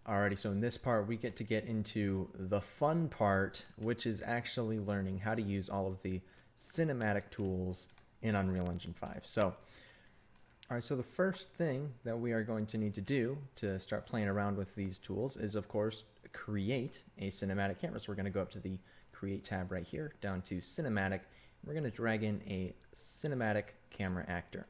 Alrighty, so in this part, we get into the fun part, which is actually learning how to use all of the cinematic tools in Unreal Engine 5. So the first thing that we are going to need to do to start playing around with these tools is, of course, create a cinematic camera. So we're going to go up to the Create tab right here, down to Cinematic. We're going to drag in a cinematic camera actor.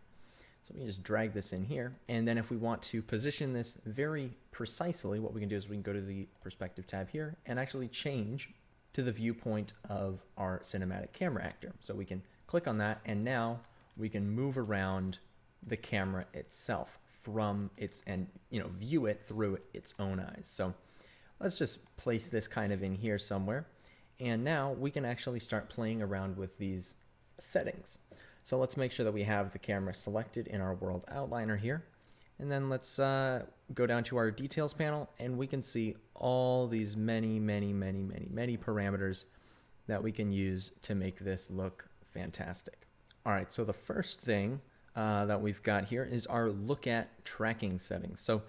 So we can just drag this in here, and then if we want to position this very precisely, what we can do is we can go to the Perspective tab here and actually change to the viewpoint of our cinematic camera actor. So we can click on that, and now we can move around the camera itself from its, and view it through its own eyes. So let's just place this kind of in here somewhere, and now we can actually start playing around with these settings. So let's make sure that we have the camera selected in our world outliner here. And then let's go down to our details panel, and we can see all these many parameters that we can use to make this look fantastic. All right, so the first thing that we've got here is our look at tracking settings. So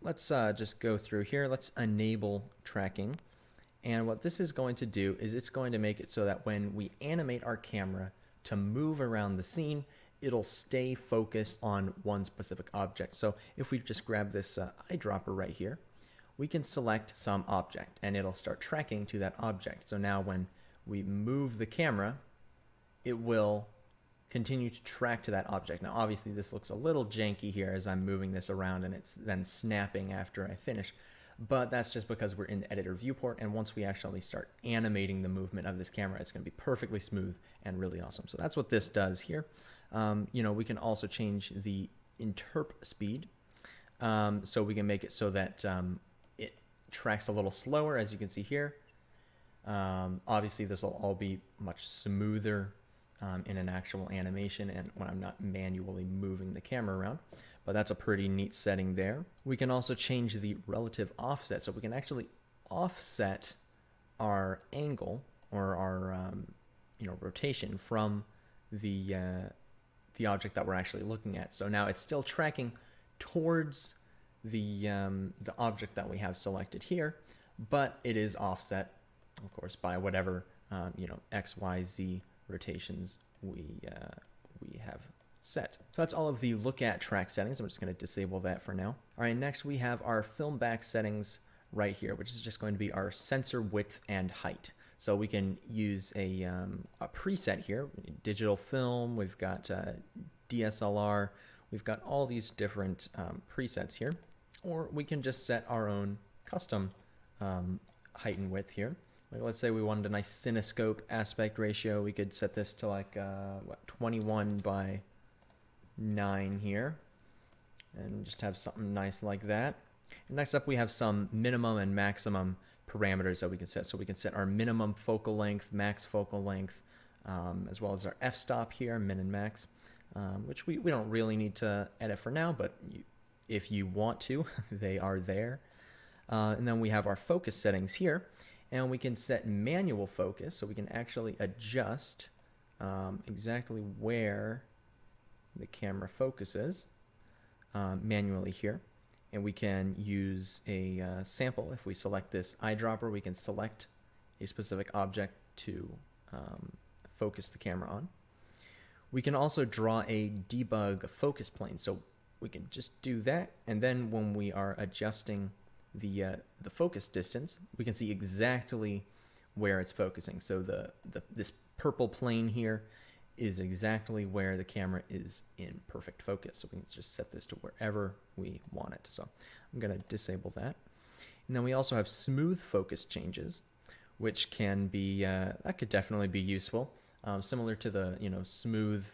let's just go through here. Let's enable tracking. And what this is going to do is it's going to make it so that when we animate our camera to move around the scene, it'll stay focused on one specific object. So if we just grab this eyedropper right here, we can select some object and it'll start tracking to that object. So now when we move the camera, it will continue to track to that object. Now obviously this looks a little janky here as I'm moving this around and it's then snapping after I finish. But that's just because we're in the editor viewport, and once we actually start animating the movement of this camera, it's going to be perfectly smooth and really awesome. So that's what this does here. We can also change the interp speed, so we can make it so that it tracks a little slower, as you can see here. Obviously, this will all be much smoother in an actual animation and when I'm not manually moving the camera around. But that's a pretty neat setting there. We can also change the relative offset, so we can actually offset our angle or our rotation from the object that we're actually looking at. So now it's still tracking towards the object that we have selected here, but it is offset, of course, by whatever X, Y, Z rotations we have set. So that's all of the look at track settings. I'm just going to disable that for now. All right, next we have our film back settings right here, which is just going to be our sensor width and height. So we can use a preset here, digital film, we've got DSLR, we've got all these different presets here, or we can just set our own custom height and width here. Like let's say we wanted a nice cinescope aspect ratio, we could set this to like 21 by 9 here, and just have something nice like that. And next up we have some minimum and maximum parameters that we can set. So we can set our minimum focal length, max focal length, as well as our f-stop here, min and max, which we don't really need to edit for now, but if you want to, they are there. And then we have our focus settings here, and we can set manual focus, so we can actually adjust exactly where the camera focuses manually here. And we can use a sample. If we select this eyedropper, we can select a specific object to focus the camera on. We can also draw a debug focus plane, so we can just do that, and then when we are adjusting the focus distance, we can see exactly where it's focusing. So this purple plane here is exactly where the camera is in perfect focus. So we can just set this to wherever we want it. So I'm going to disable that. And then we also have smooth focus changes, which can be, that could definitely be useful. Similar to the, smooth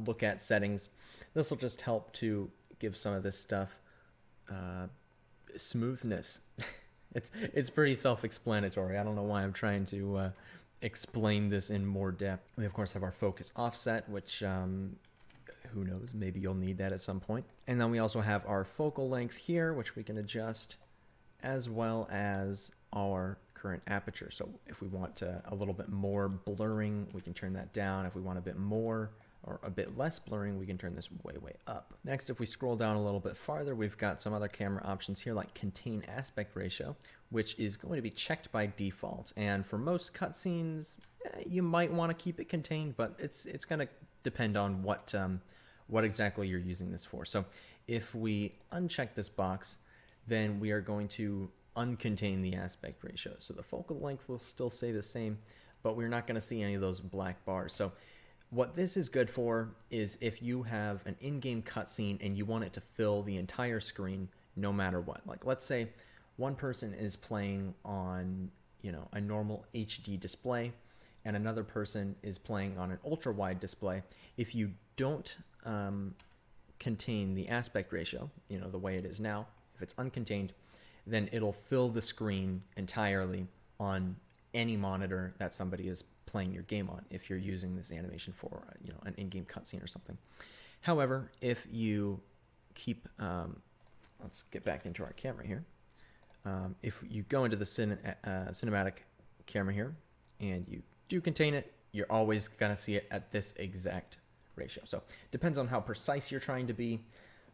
look at settings. This will just help to give some of this stuff smoothness. It's pretty self-explanatory. I don't know why I'm trying to explain this in more depth. We of course have our focus offset, which who knows, maybe you'll need that at some point. And then we also have our focal length here, which we can adjust, as well as our current aperture. So if we want a little bit more blurring, we can turn that down. If we want a bit more or a bit less blurring, we can turn this way, way up. Next, if we scroll down a little bit farther, we've got some other camera options here like contain aspect ratio, which is going to be checked by default. And for most cutscenes, you might want to keep it contained, but it's going to depend on what exactly you're using this for. So if we uncheck this box, then we are going to uncontain the aspect ratio. So the focal length will still stay the same, but we're not going to see any of those black bars. So what this is good for is if you have an in-game cutscene and you want it to fill the entire screen no matter what. Like let's say one person is playing on, a normal HD display and another person is playing on an ultra-wide display. If you don't contain the aspect ratio, the way it is now, if it's uncontained, then it'll fill the screen entirely on any monitor that somebody is playing your game on if you're using this animation for an in-game cutscene or something. However, if you keep let's get back into our camera here. If you go into the cinematic camera here and you do contain it, you're always gonna see it at this exact ratio. So it depends on how precise you're trying to be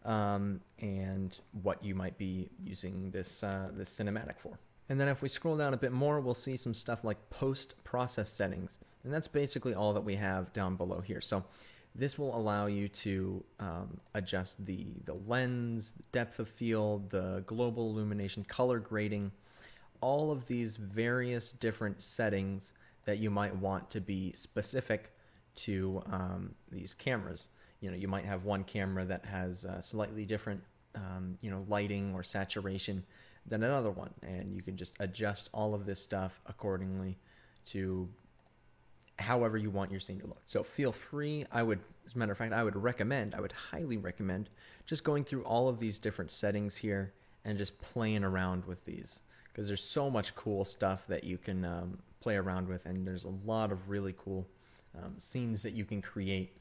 and what you might be using this cinematic for. And then if we scroll down a bit more, we'll see some stuff like post-process settings. And that's basically all that we have down below here. So this will allow you to adjust the lens, depth of field, the global illumination, color grading, all of these various different settings that you might want to be specific to these cameras. You might have one camera that has slightly different lighting or saturation than another one, and you can just adjust all of this stuff accordingly to however you want your scene to look. So feel free, as a matter of fact, I would highly recommend just going through all of these different settings here and just playing around with these, because there's so much cool stuff that you can play around with, and there's a lot of really cool scenes that you can create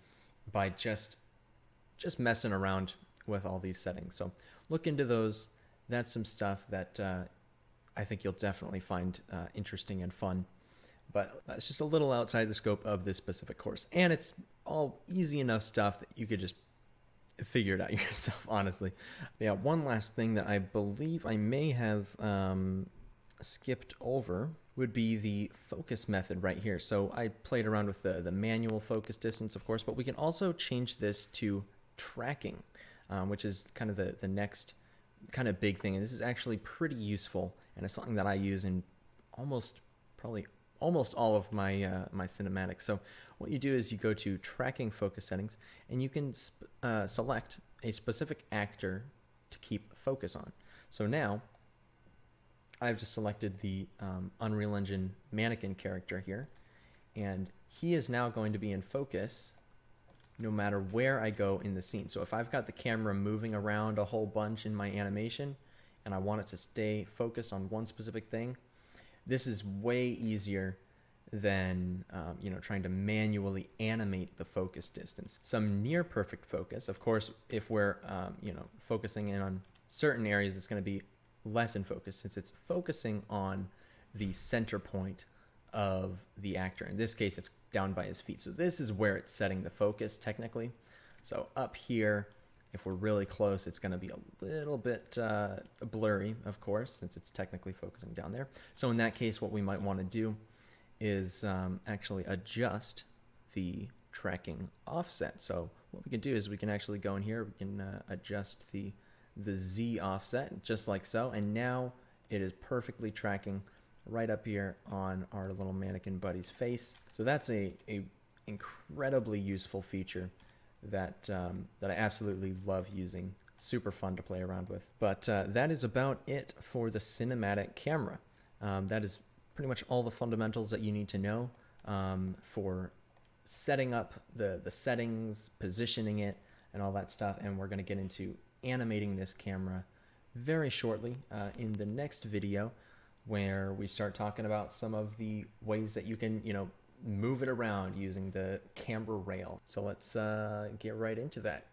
by just messing around with all these settings. So look into those. That's some stuff that I think you'll definitely find interesting and fun. But it's just a little outside the scope of this specific course. And it's all easy enough stuff that you could just figure it out yourself, honestly. Yeah, one last thing that I believe I may have skipped over would be the focus method right here. So I played around with the manual focus distance, of course, but we can also change this to tracking, which is kind of the next kind of big thing. And this is actually pretty useful, and it's something that I use in almost all of my my cinematics. So what you do is you go to tracking focus settings, and you can select a specific actor to keep focus on. So now I've just selected the Unreal Engine mannequin character here, and he is now going to be in focus no matter where I go in the scene. So if I've got the camera moving around a whole bunch in my animation and I want it to stay focused on one specific thing, this is way easier than trying to manually animate the focus distance. Some near perfect focus, of course, if we're focusing in on certain areas, it's going to be less in focus since it's focusing on the center point of the actor. In this case, it's down by his feet. So this is where it's setting the focus technically. So up here, if we're really close, it's going to be a little bit blurry, of course, since it's technically focusing down there. So in that case, what we might want to do is actually adjust the tracking offset. So what we can do is we can actually go in here, we can adjust the Z offset just like so, and now it is perfectly tracking right up here on our little mannequin buddy's face. So that's a incredibly useful feature that I absolutely love using. Super fun to play around with. But that is about it for the cinematic camera. That is pretty much all the fundamentals that you need to know for setting up the settings, positioning it, and all that stuff. And we're going to get into animating this camera very shortly in the next video, where we start talking about some of the ways that you can, move it around using the camera rail. So let's get right into that.